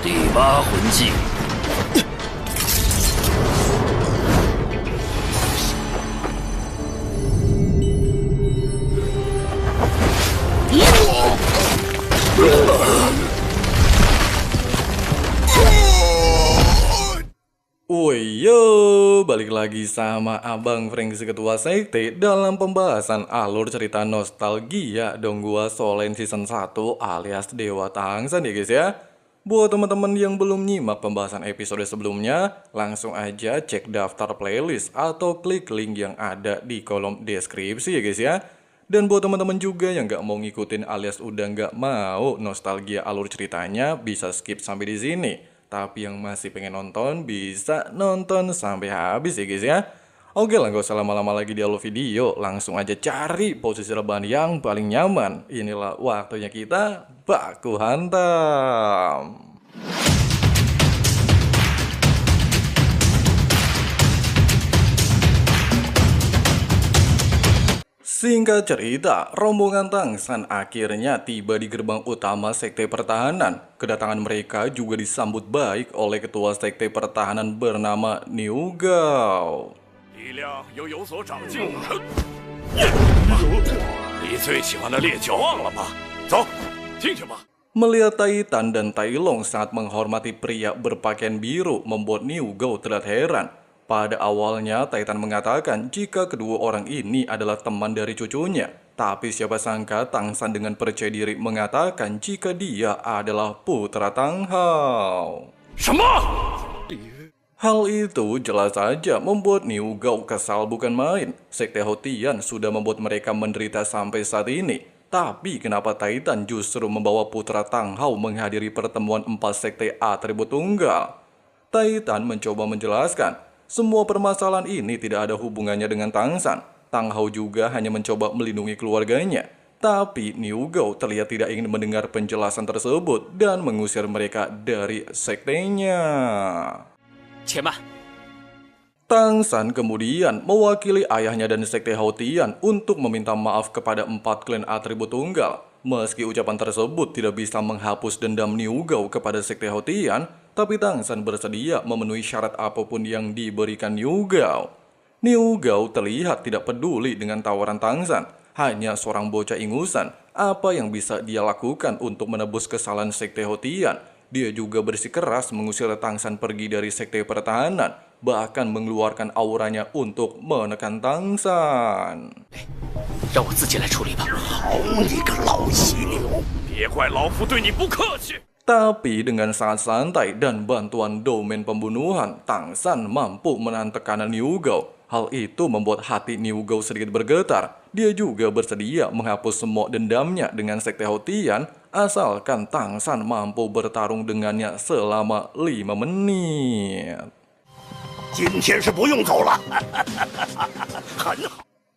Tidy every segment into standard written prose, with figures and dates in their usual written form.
第八魂技。Woi yo, balik lagi sama Abang Frank si Ketua Sekte dalam pembahasan alur cerita nostalgia dong gua Solen Season 1 alias Dewa Tangsan ya guys ya. Buat teman-teman yang belum nyimak pembahasan episode sebelumnya, langsung aja cek daftar playlist atau klik link yang ada di kolom deskripsi ya guys ya. Dan buat teman-teman juga yang gak mau ngikutin alias udah gak mau nostalgia alur ceritanya, bisa skip sampai di sini. Tapi yang masih pengen nonton bisa nonton sampai habis ya guys ya. Oke lah, gak usah lama-lama lagi di alur video, langsung aja cari posisi rebahan yang paling nyaman. Inilah waktunya kita baku hantam. Singkat cerita, rombongan Tangsan akhirnya tiba di gerbang utama Sekte Pertahanan. Kedatangan mereka juga disambut baik oleh ketua Sekte Pertahanan bernama Niu Gao. Melihat Titan dan Tai Long sangat menghormati pria berpakaian biru membuat Niu Gao terlihat heran. Pada awalnya, Titan mengatakan jika kedua orang ini adalah teman dari cucunya. Tapi siapa sangka Tangsan dengan percaya diri mengatakan jika dia adalah putra Tang Hao. Hal itu jelas saja membuat Niu Gao kesal bukan main. Sekte Houtian sudah membuat mereka menderita sampai saat ini. Tapi kenapa Titan justru membawa putra Tang Hao menghadiri pertemuan 4 sekte atribut tunggal? Titan mencoba menjelaskan. Semua permasalahan ini tidak ada hubungannya dengan Tangsan. Tang Hao juga hanya mencoba melindungi keluarganya. Tapi Niu Gao terlihat tidak ingin mendengar penjelasan tersebut dan mengusir mereka dari sektenya. Tangsan kemudian mewakili ayahnya dan sekte Houtian untuk meminta maaf kepada 4 klan atribut tunggal. Meski ucapan tersebut tidak bisa menghapus dendam Niu Gao kepada sekte Houtian, tapi Tangsan bersedia memenuhi syarat apapun yang diberikan Niu Gao. Niu Gao terlihat tidak peduli dengan tawaran Tangsan. Hanya seorang bocah ingusan, apa yang bisa dia lakukan untuk menebus kesalahan sekte Houtian? Dia juga bersikeras mengusir Tangsan pergi dari sekte pertahanan, bahkan mengeluarkan auranya untuk menekan Tangsan. Tapi dengan sangat santai dan bantuan domain pembunuhan, Tangsan mampu menahan tekanan Niu Gao. Hal itu membuat hati Niu Gao sedikit bergetar. Dia juga bersedia menghapus semua dendamnya dengan sekte Houtian, asalkan Tangsan mampu bertarung dengannya selama 5 menit.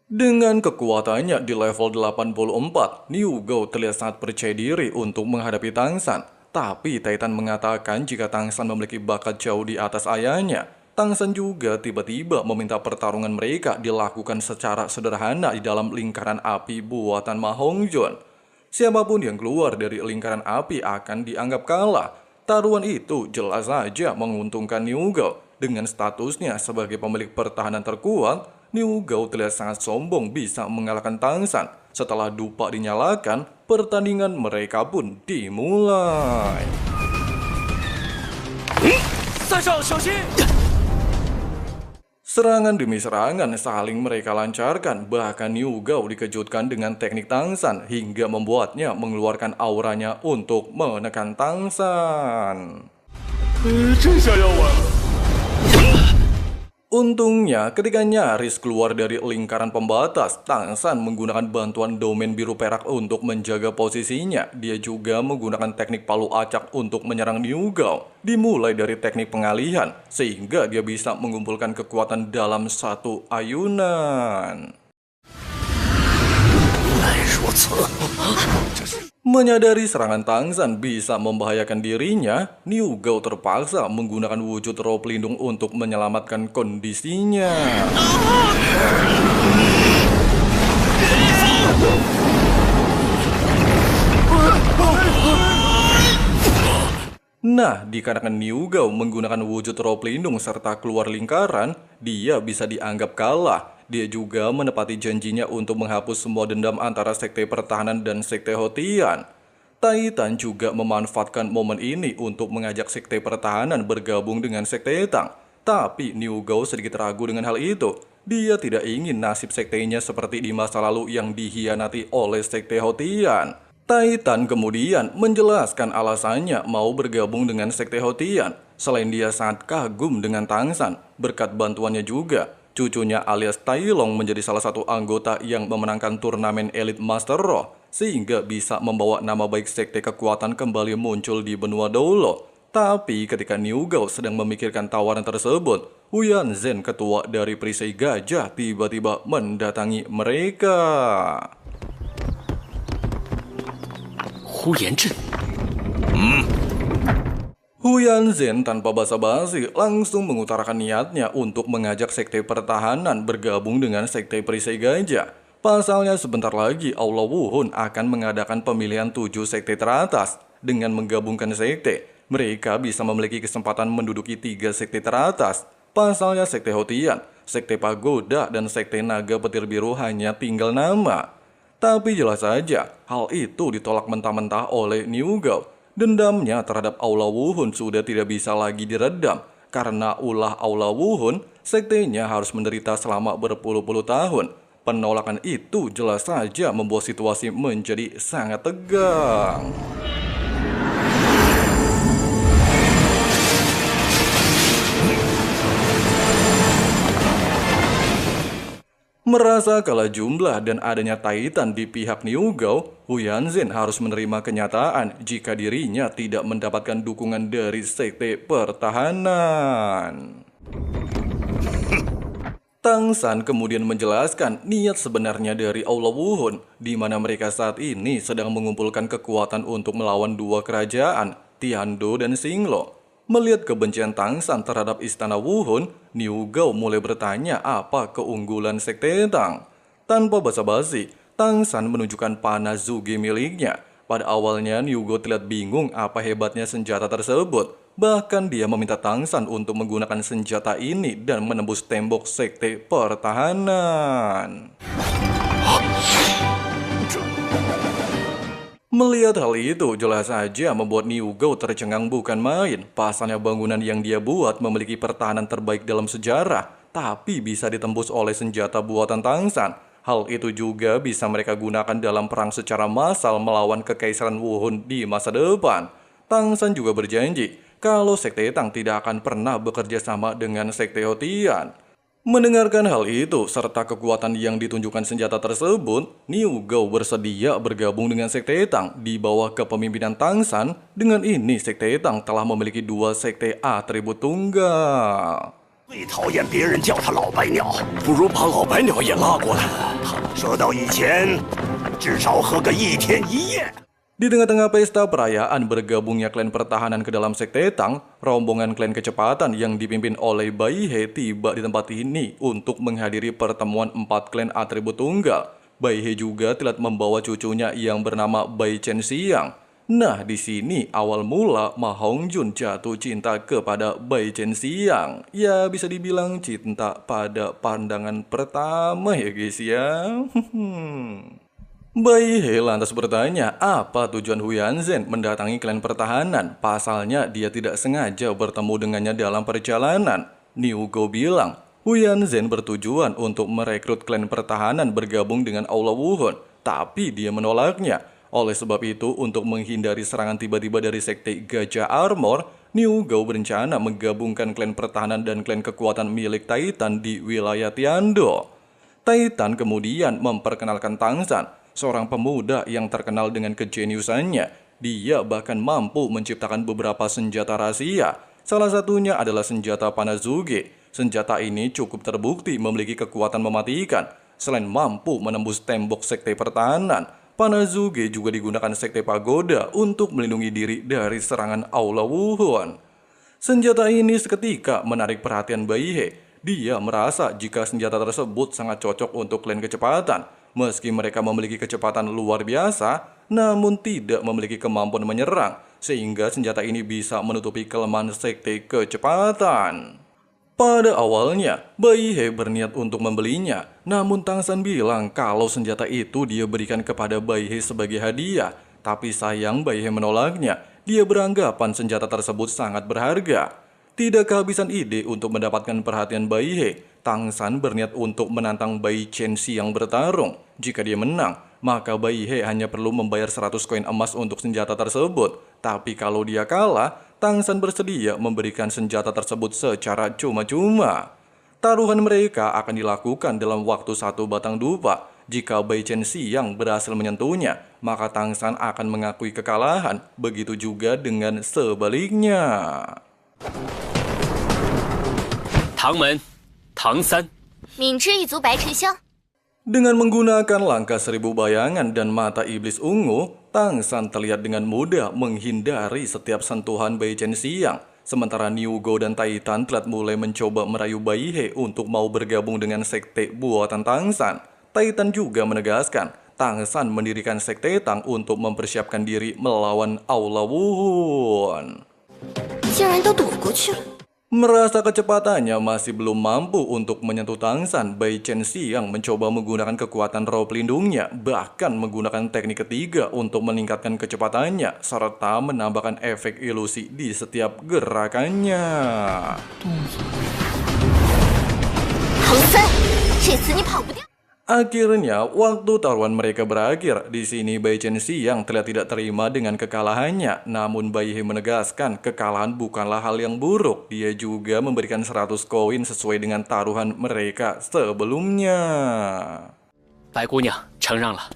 Dengan kekuatannya di level 84, Niu Gao terlihat sangat percaya diri untuk menghadapi Tangsan. Tapi Titan mengatakan jika Tangsan memiliki bakat jauh di atas ayahnya. Tangsan juga tiba-tiba meminta pertarungan mereka dilakukan secara sederhana di dalam lingkaran api buatan Ma Hongzhou. Siapapun yang keluar dari lingkaran api akan dianggap kalah. Taruhan itu jelas saja menguntungkan Niu Gao. Dengan statusnya sebagai pemilik pertahanan terkuat, Niu Gao terlihat sangat sombong bisa mengalahkan Tangsan. Setelah dupa dinyalakan, pertandingan mereka pun dimulai. Serangan demi serangan saling mereka lancarkan, bahkan Niu Gao dikejutkan dengan teknik Tangsan hingga membuatnya mengeluarkan auranya untuk menekan Tangsan. Untungnya, ketika nyaris keluar dari lingkaran pembatas, Tangsan menggunakan bantuan domain biru perak untuk menjaga posisinya. Dia juga menggunakan teknik palu acak untuk menyerang Niu Gao. Dimulai dari teknik pengalihan, sehingga dia bisa mengumpulkan kekuatan dalam satu ayunan. Menyadari serangan Tangsan bisa membahayakan dirinya, Niu Gao terpaksa menggunakan wujud roh pelindung untuk menyelamatkan kondisinya. Nah, dikarenakan Niu Gao menggunakan wujud roh pelindung serta keluar lingkaran, dia bisa dianggap kalah. Dia juga menepati janjinya untuk menghapus semua dendam antara Sekte Pertahanan dan Sekte Hotian. Titan juga memanfaatkan momen ini untuk mengajak Sekte Pertahanan bergabung dengan Sekte Tang. Tapi Niu Gao sedikit ragu dengan hal itu. Dia tidak ingin nasib sektenya seperti di masa lalu yang dikhianati oleh Sekte Hotian. Titan kemudian menjelaskan alasannya mau bergabung dengan Sekte Hotian. Selain dia sangat kagum dengan Tangsan, berkat bantuannya juga, cucunya alias Tai Long menjadi salah satu anggota yang memenangkan turnamen Elite Master Roh, sehingga bisa membawa nama baik Sekte Kekuatan kembali muncul di benua Doulo. Tapi ketika Niu Gao sedang memikirkan tawaran tersebut, Huyan Zhen, ketua dari Perisai Gajah, tiba-tiba mendatangi mereka. 呼延震， Huyan Zhen tanpa basa-basi langsung mengutarakan niatnya untuk mengajak Sekte Pertahanan bergabung dengan Sekte Perisai Gajah. Pasalnya sebentar lagi Allah Wuhun akan mengadakan pemilihan 7 sekte teratas. Dengan menggabungkan sekte, mereka bisa memiliki kesempatan menduduki 3 sekte teratas. Pasalnya Sekte Hotian, Sekte Pagoda, dan Sekte Naga Petir Biru hanya tinggal nama. Tapi jelas saja, hal itu ditolak mentah-mentah oleh Niu Gao. Dendamnya terhadap Aula Wuhun sudah tidak bisa lagi diredam. Karena ulah Aula Wuhun, sektenya harus menderita selama berpuluh-puluh tahun. Penolakan itu jelas saja membuat situasi menjadi sangat tegang. Merasa kalah jumlah dan adanya Titan di pihak Niu Gao, Huyan Zhen harus menerima kenyataan jika dirinya tidak mendapatkan dukungan dari Sekte Pertahanan. Tangsan kemudian menjelaskan niat sebenarnya dari Aula Wuhun, di mana mereka saat ini sedang mengumpulkan kekuatan untuk melawan 2 kerajaan, Tiando dan Xinglo. Melihat kebencian Tangsan terhadap istana Wuhun, Niu Gao mulai bertanya apa keunggulan Sekte Tang. Tanpa basa-basi, Tangsan menunjukkan panah Zuge miliknya. Pada awalnya Niu Gao terlihat bingung apa hebatnya senjata tersebut. Bahkan dia meminta Tangsan untuk menggunakan senjata ini dan menembus tembok Sekte Pertahanan. Melihat hal itu, jelas saja membuat Niu Gao tercengang bukan main. Pasalnya bangunan yang dia buat memiliki pertahanan terbaik dalam sejarah, tapi bisa ditembus oleh senjata buatan Tangsan. Hal itu juga bisa mereka gunakan dalam perang secara massal melawan Kekaisaran Wuhun di masa depan. Tangsan juga berjanji kalau Sekte Tang tidak akan pernah bekerja sama dengan Sekte Hotian. Mendengarkan hal itu, serta kekuatan yang ditunjukkan senjata tersebut, Niu Gao bersedia bergabung dengan Sekte Tang di bawah kepemimpinan Tangsan. Dengan ini, Sekte Tang telah memiliki 2 sekte atribut tunggal. 最讨厌别人叫他老白鸟，不如把老白鸟也拉过来。说到以前，至少喝个1天1夜。 Di tengah-tengah pesta perayaan bergabungnya klan pertahanan ke dalam Sekte Tang, rombongan klan kecepatan yang dipimpin oleh Bai He tiba di tempat ini untuk menghadiri pertemuan 4 klan atribut tunggal. Bai He juga telah membawa cucunya yang bernama Bai Chen Xiang. Nah, di sini awal mula Ma Hongjun jatuh cinta kepada Bai Chen Xiang. Ya, bisa dibilang cinta pada pandangan pertama ya guys ya. Bai He lantas bertanya apa tujuan Huyan Zhen mendatangi klan pertahanan. Pasalnya dia tidak sengaja bertemu dengannya dalam perjalanan. Niu Gao bilang Huyan Zhen bertujuan untuk merekrut klan pertahanan bergabung dengan Aula Wuhun. Tapi dia menolaknya. Oleh sebab itu, untuk menghindari serangan tiba-tiba dari Sekte Gajah Armor, Niu Gao berencana menggabungkan klan pertahanan dan klan kekuatan milik Titan di wilayah Tiando. Titan kemudian memperkenalkan Tangsan, seorang pemuda yang terkenal dengan kejeniusannya. Dia bahkan mampu menciptakan beberapa senjata rahasia. Salah satunya adalah senjata panah Zuge. Senjata ini cukup terbukti memiliki kekuatan mematikan. Selain mampu menembus tembok Sekte Pertahanan, panah Zuge juga digunakan Sekte Pagoda untuk melindungi diri dari serangan Aula Wuhun. Senjata ini seketika menarik perhatian Bai He. Dia merasa jika senjata tersebut sangat cocok untuk klan kecepatan. Meski mereka memiliki kecepatan luar biasa, namun tidak memiliki kemampuan menyerang. sehingga senjata ini bisa menutupi kelemahan sekte kecepatan. Pada awalnya, Bai He berniat untuk membelinya, namun Tang San bilang kalau senjata itu dia berikan kepada Bai He sebagai hadiah. Tapi sayang Bai He menolaknya, dia beranggapan senjata tersebut sangat berharga. Tidak kehabisan ide untuk mendapatkan perhatian Bai He, Tang San berniat untuk menantang Bai Chen Xi yang bertarung. Jika dia menang, maka Bai He hanya perlu membayar 100 koin emas untuk senjata tersebut. Tapi kalau dia kalah, Tang San bersedia memberikan senjata tersebut secara cuma-cuma. Taruhan mereka akan dilakukan dalam waktu 1 batang dupa. Jika Bai Chen Xi yang berhasil menyentuhnya, maka Tang San akan mengakui kekalahan. Begitu juga dengan sebaliknya. 唐门，唐三， 敏之一族白沉香。 Dengan menggunakan langkah 1000 bayangan dan mata iblis ungu, Tang San terlihat dengan mudah menghindari setiap sentuhan Bai Chen Xiang. Sementara Niu Go dan Titan telah mulai mencoba merayu Bai He untuk mau bergabung dengan sekte buatan Tang San. Titan juga menegaskan, Tang San mendirikan sekte Tang untuk mempersiapkan diri melawan Aula Wuhun. 竟然都躲过去了。 Merasa kecepatannya masih belum mampu untuk menyentuh Tang San, Bai Chen Xiang mencoba menggunakan kekuatan roh pelindungnya, bahkan menggunakan teknik ketiga untuk meningkatkan kecepatannya, serta menambahkan efek ilusi di setiap gerakannya. 唐三，这次你跑不掉。 Akhirnya, waktu taruhan mereka berakhir. Di sini Bai Chen Xiang terlihat tidak terima dengan kekalahannya. Namun Bai He menegaskan kekalahan bukanlah hal yang buruk. Dia juga memberikan 100 koin sesuai dengan taruhan mereka sebelumnya. 白姑娘承让了。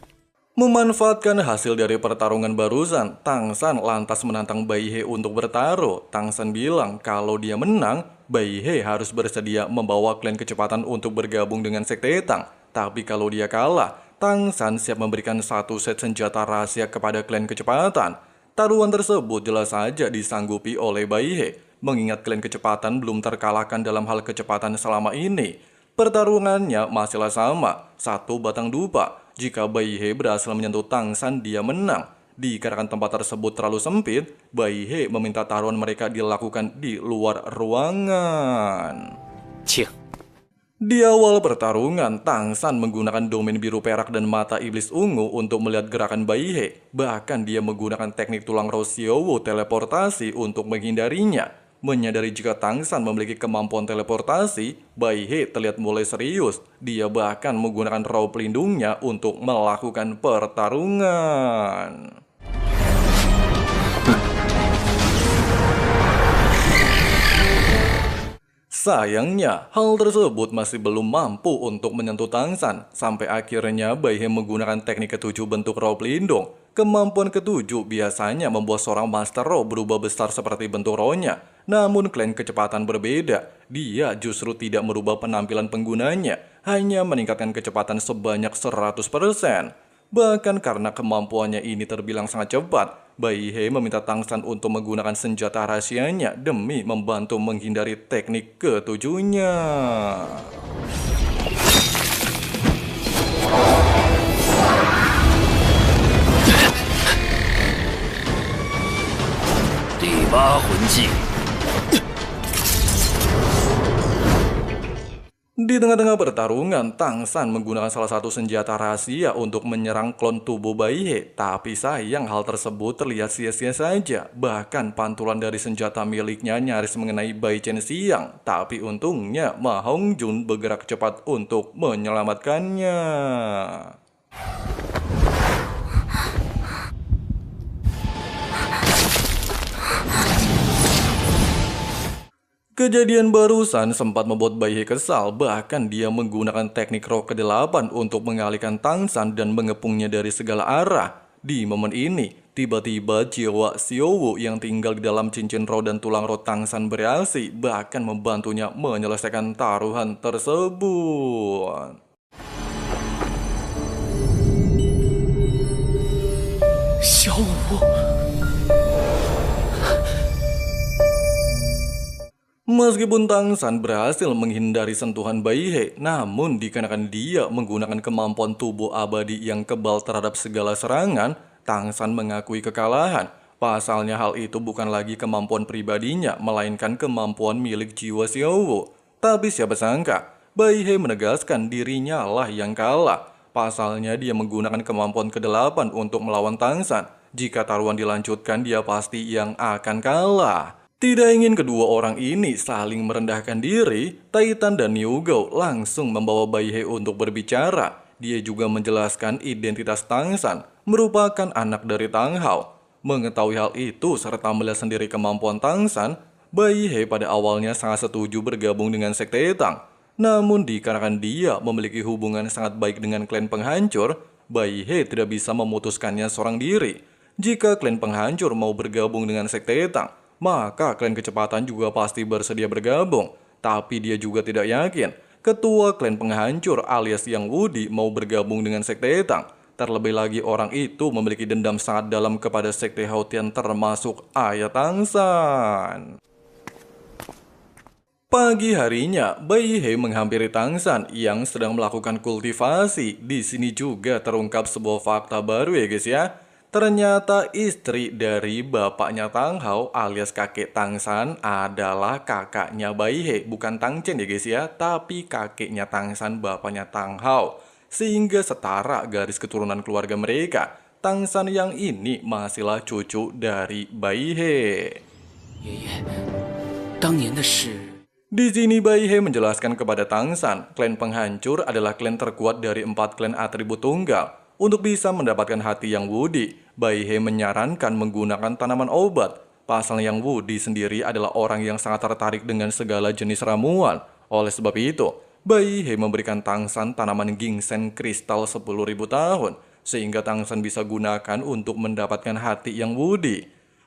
Memanfaatkan hasil dari pertarungan barusan, Tang San lantas menantang Bai He untuk bertaruh. Tang San bilang kalau dia menang, Bai He harus bersedia membawa klan kecepatan untuk bergabung dengan sekte Tang. Tapi kalau dia kalah, Tang San siap memberikan 1 set senjata rahasia kepada klan kecepatan. Taruhan tersebut jelas saja disanggupi oleh Bai He, mengingat klan kecepatan belum terkalahkan dalam hal kecepatan selama ini. Pertarungannya masihlah sama, 1 batang dupa. Jika Bai He berhasil menyentuh Tang San, dia menang. Dikarenakan tempat tersebut terlalu sempit, Bai He meminta taruhan mereka dilakukan di luar ruangan. 请。 Di awal pertarungan, Tang San menggunakan domain biru perak dan mata iblis ungu untuk melihat gerakan Bai He. Bahkan dia menggunakan teknik tulang roh Xiaowu teleportasi untuk menghindarinya. Menyadari jika Tang San memiliki kemampuan teleportasi, Bai He terlihat mulai serius. Dia bahkan menggunakan roh pelindungnya untuk melakukan pertarungan. Sayangnya, hal tersebut masih belum mampu untuk menyentuh Tang San. Sampai akhirnya Bai He menggunakan teknik ketujuh bentuk roh pelindung. Kemampuan ketujuh biasanya membuat seorang master roh berubah besar seperti bentuk rohnya. Namun klan kecepatan berbeda. Dia justru tidak merubah penampilan penggunanya, hanya meningkatkan kecepatan sebanyak 100%. Bahkan karena kemampuannya ini terbilang sangat cepat, Bai He meminta Tang San untuk menggunakan senjata rahasianya demi membantu menghindari teknik ketujuhnya.第八魂技， Di tengah-tengah pertarungan, Tang San menggunakan salah satu senjata rahasia untuk menyerang klon tubuh Bai He. Tapi sayang hal tersebut terlihat sia-sia saja. Bahkan pantulan dari senjata miliknya nyaris mengenai Bai Chen Xiang. Tapi untungnya Ma Hongjun bergerak cepat untuk menyelamatkannya. Kejadian barusan sempat membuat Bai He kesal, bahkan dia menggunakan teknik roh ke-8 untuk mengalihkan Tang San dan mengepungnya dari segala arah. Di momen ini, tiba-tiba jiwa Xiaowu yang tinggal di dalam cincin roh dan tulang roh Tang San bereaksi, bahkan membantunya menyelesaikan taruhan tersebut. Xiaowu。 Meskipun Tang San berhasil menghindari sentuhan Bai He, namun dikarenakan dia menggunakan kemampuan tubuh abadi yang kebal terhadap segala serangan, Tang San mengakui kekalahan. Pasalnya hal itu bukan lagi kemampuan pribadinya, melainkan kemampuan milik jiwa Xiaowu. Tapi siapa sangka, Bai He menegaskan dirinya lah yang kalah. Pasalnya dia menggunakan kemampuan ke-8 untuk melawan Tang San. Jika taruhan dilanjutkan, dia pasti yang akan kalah. Tidak ingin kedua orang ini saling merendahkan diri, Titan dan Niu Gao langsung membawa Bai He untuk berbicara. Dia juga menjelaskan identitas Tang San merupakan anak dari Tang Hao. Mengetahui hal itu serta melihat sendiri kemampuan Tang San, Bai He pada awalnya sangat setuju bergabung dengan Sekte Tang. Namun dikarenakan dia memiliki hubungan sangat baik dengan klan penghancur, Bai He tidak bisa memutuskannya seorang diri. Jika klan penghancur mau bergabung dengan Sekte Tang, maka klan kecepatan juga pasti bersedia bergabung. Tapi dia juga tidak yakin ketua klan penghancur alias Yang Wudi mau bergabung dengan Sekte Tang. Terlebih lagi orang itu memiliki dendam sangat dalam kepada Sekte Haotian termasuk ayah Tang San. Pagi harinya, Bai He menghampiri Tang San yang sedang melakukan kultivasi. Di sini juga terungkap sebuah fakta baru ya guys ya. Ternyata istri dari bapaknya Tang Hao alias kakek Tang San adalah kakaknya Bai He. Bukan Tang Chen ya guys ya, tapi kakeknya Tang San bapaknya Tang Hao. Sehingga setara garis keturunan keluarga mereka. Tang San yang ini masihlah cucu dari Bai He. 爷爷，当年的事， Di sini Bai He menjelaskan kepada Tang San, klan penghancur adalah klan terkuat dari 4 klan atribut tunggal. Untuk bisa mendapatkan hati Yang Wudi, Bai He menyarankan menggunakan tanaman obat. Pasalnya Yang Wudi sendiri adalah orang yang sangat tertarik dengan segala jenis ramuan. Oleh sebab itu, Bai He memberikan Tang San tanaman ginseng kristal 10.000 tahun, sehingga Tang San bisa gunakan untuk mendapatkan hati Yang Wudi.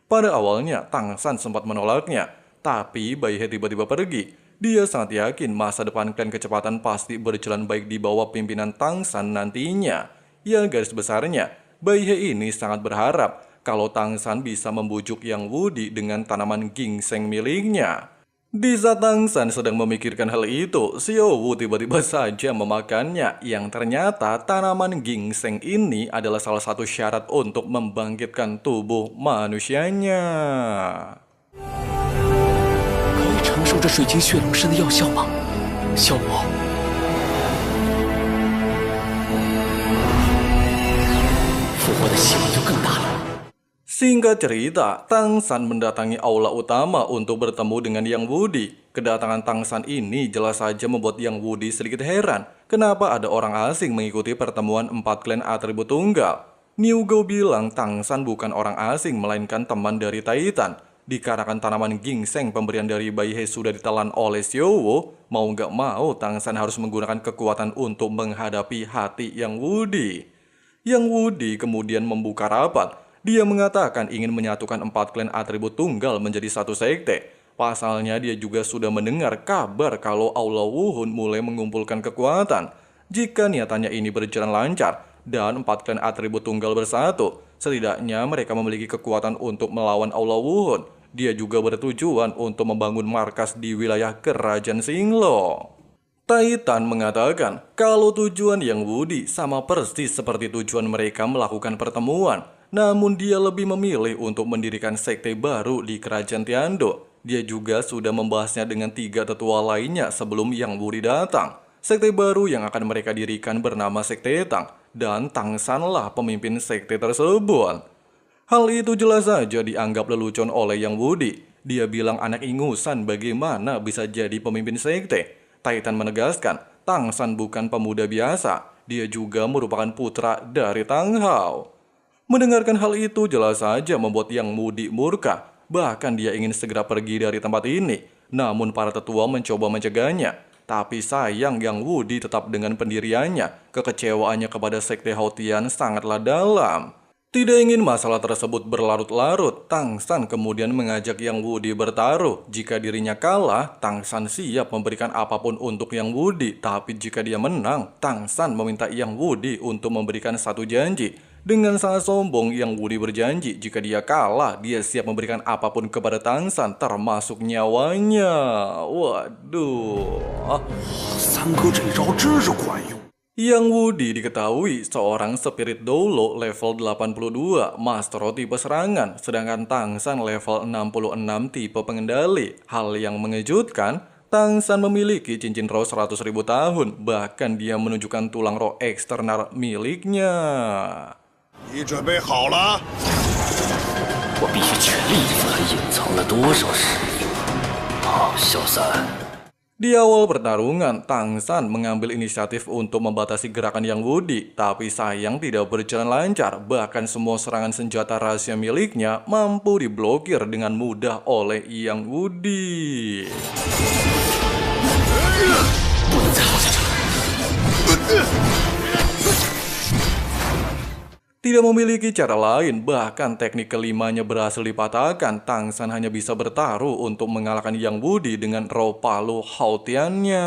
Pada awalnya, Tang San sempat menolaknya, tapi Bai He tiba-tiba pergi. Dia sangat yakin masa depan klan kecepatan pasti berjalan baik di bawah pimpinan Tang San nantinya. Ya garis besarnya, Bai He ini sangat berharap kalau Tang San bisa membujuk Yang Wudi dengan tanaman ginseng miliknya. Di saat Tang San sedang memikirkan hal itu, Xiaowu tiba-tiba saja memakannya, yang ternyata tanaman ginseng ini adalah salah satu syarat untuk membangkitkan tubuh manusianya. 可以承受这水晶血龙参的药效吗？小魔，复活的希望就更大了。 Singkat cerita, Tang San mendatangi aula utama untuk bertemu dengan Yang Wudi. Kedatangan Tang San ini jelas saja membuat Yang Wudi sedikit heran. Kenapa ada orang asing mengikuti pertemuan 4 klan atribut tunggal? Niu Gao bilang Tang San bukan orang asing melainkan teman dari Titan. Dikarenakan tanaman ginseng pemberian dari Bai He sudah ditelan oleh Xiaowu, mau nggak mau Tang San harus menggunakan kekuatan untuk menghadapi hati Yang Wudi. Yang Wudi kemudian membuka rapat. Dia mengatakan ingin menyatukan 4 klan atribut tunggal menjadi satu sekte. Pasalnya dia juga sudah mendengar kabar kalau Aula Wuhun mulai mengumpulkan kekuatan. Jika niatannya ini berjalan lancar dan 4 klan atribut tunggal bersatu, setidaknya mereka memiliki kekuatan untuk melawan Aula Wuhun. Dia juga bertujuan untuk membangun markas di wilayah Kerajaan Xinglo. Titan mengatakan kalau tujuan Yang Wudi sama persis seperti tujuan mereka melakukan pertemuan. Namun dia lebih memilih untuk mendirikan sekte baru di Kerajaan Tiando. Dia juga sudah membahasnya dengan 3 tetua lainnya sebelum Yang Wudi datang. Sekte baru yang akan mereka dirikan bernama Sekte Tang. Dan Tang San lah pemimpin sekte tersebut. Hal itu jelas saja dianggap lelucon oleh Yang Wudi. Dia bilang anak ingusan bagaimana bisa jadi pemimpin sekte. Titan menegaskan Tang San bukan pemuda biasa. Dia juga merupakan putra dari Tang Hao. Mendengarkan hal itu jelas saja membuat Yang Wudi murka. Bahkan dia ingin segera pergi dari tempat ini. Namun para tetua mencoba mencegahnya. Tapi sayang Yang Wudi tetap dengan pendiriannya. Kekecewaannya kepada Sekte Haotian sangatlah dalam. Tidak ingin masalah tersebut berlarut-larut, Tang San kemudian mengajak Yang Wudi bertaruh. Jika dirinya kalah, Tang San siap memberikan apapun untuk Yang Wudi. Tapi jika dia menang, Tang San meminta Yang Wudi untuk memberikan satu janji. Dengan sangat sombong, Yang Wudi berjanji jika dia kalah, dia siap memberikan apapun kepada Tang San, termasuk nyawanya. Waduh. 三哥这招真是管用。Yang Wudi diketahui seorang spirit Dolo level 82 master tipe serangan, sedangkan Tang San level 66 tipe pengendali. Hal yang mengejutkan, Tang San memiliki cincin roh 100.000 tahun, bahkan dia menunjukkan tulang roh eksternal miliknya. 你准备好了？我必须全力以赴，还隐藏了多少实力？好，小三。 Di awal pertarungan, Tang San mengambil inisiatif untuk membatasi gerakan Yang Wudi, tapi sayang tidak berjalan lancar. Bahkan semua serangan senjata rahasia miliknya mampu diblokir dengan mudah oleh Yang Wudi. Tidak memiliki cara lain, bahkan teknik kelimanya berhasil dipatahkan. Tang San hanya bisa bertaruh untuk mengalahkan Yang Wudi dengan roh palu hautiannya.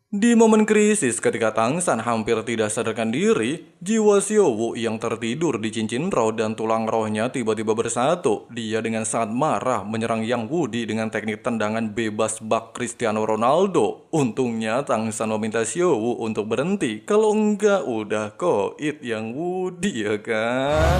Di momen krisis ketika Tang San hampir tidak sadarkan diri, jiwa Xiao Wu yang tertidur di cincin roh dan tulang rohnya tiba-tiba bersatu. Dia dengan sangat marah menyerang Yang Wudi dengan teknik tendangan bebas bak Cristiano Ronaldo. Untungnya Tang San meminta Xiao Wu untuk berhenti, kalau enggak udah koit Yang Wudi ya kan?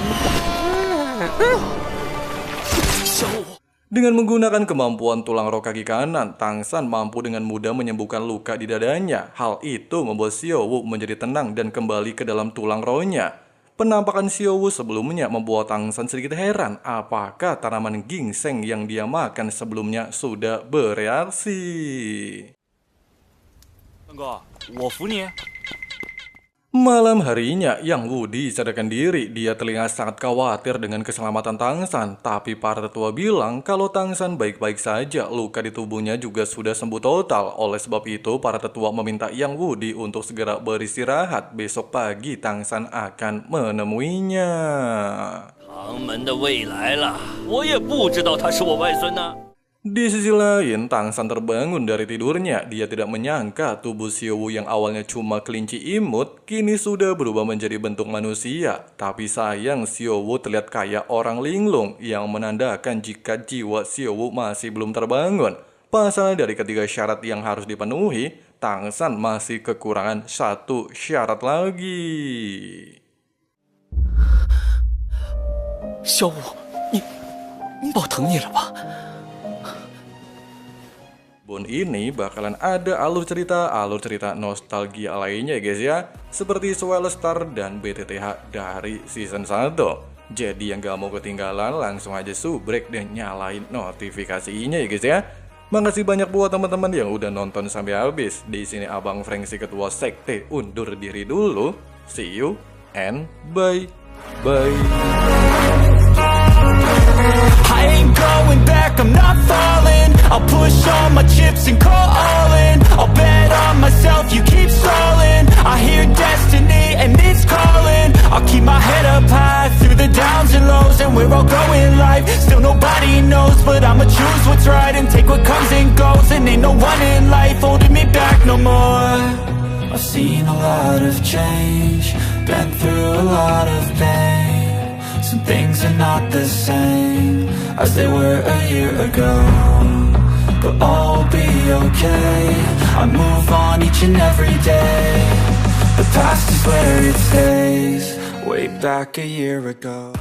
Dengan menggunakan kemampuan tulang roh kaki kanan, Tang San mampu dengan mudah menyembuhkan luka di dadanya. Hal itu membuat Xiao Wu menjadi tenang dan kembali ke dalam tulang rohnya. Penampakan Xiao Wu sebelumnya membuat Tang San sedikit heran, apakah tanaman ginseng yang dia makan sebelumnya sudah bereaksi. Malam harinya, Yang Wudi sadarkan diri. Dia terlihat sangat khawatir dengan keselamatan Tang San. Tapi para tetua bilang kalau Tang San baik-baik saja, luka di tubuhnya juga sudah sembuh total. Oleh sebab itu, para tetua meminta Yang Wudi untuk segera beristirahat. Besok pagi Tang San akan menemuinya. Di sisi lain, Tang San terbangun dari tidurnya. Dia tidak menyangka tubuh Xiao Wu yang awalnya cuma kelinci imut, kini sudah berubah menjadi bentuk manusia. Tapi sayang, Xiao Wu terlihat kayak orang linglung, yang menandakan jika jiwa Xiao Wu masih belum terbangun. Pasalnya dari ketiga syarat yang harus dipenuhi, Tang San masih kekurangan satu syarat lagi. Xiao Wu, 你抱疼你了吧？ Bon ini bakalan ada alur cerita nostalgia lainnya ya guys ya, seperti Swell Star dan BTTH dari season 1. Jadi yang gak mau ketinggalan langsung aja subrek dan nyalain notifikasinya ya guys ya. Makasih banyak buat teman-teman yang udah nonton sampai habis. Di sini Abang Frank si ketua sekte undur diri dulu. See you and bye bye. I ain't going back, I'm not falling. I'll push all my chips and call all in. I'll bet on myself, you keep stalling. I hear destiny and it's calling. I'll keep my head up high through the downs and lows. And we're all going live, still nobody knows. But I'ma choose what's right and take what comes and goes. And ain't no one in life holding me back no more. I've seen a lot of change, been through a lot of pain. Some things are not the same as they were a year ago, but all will be okay. I move on each and every day. The past is where it stays, way back a year ago.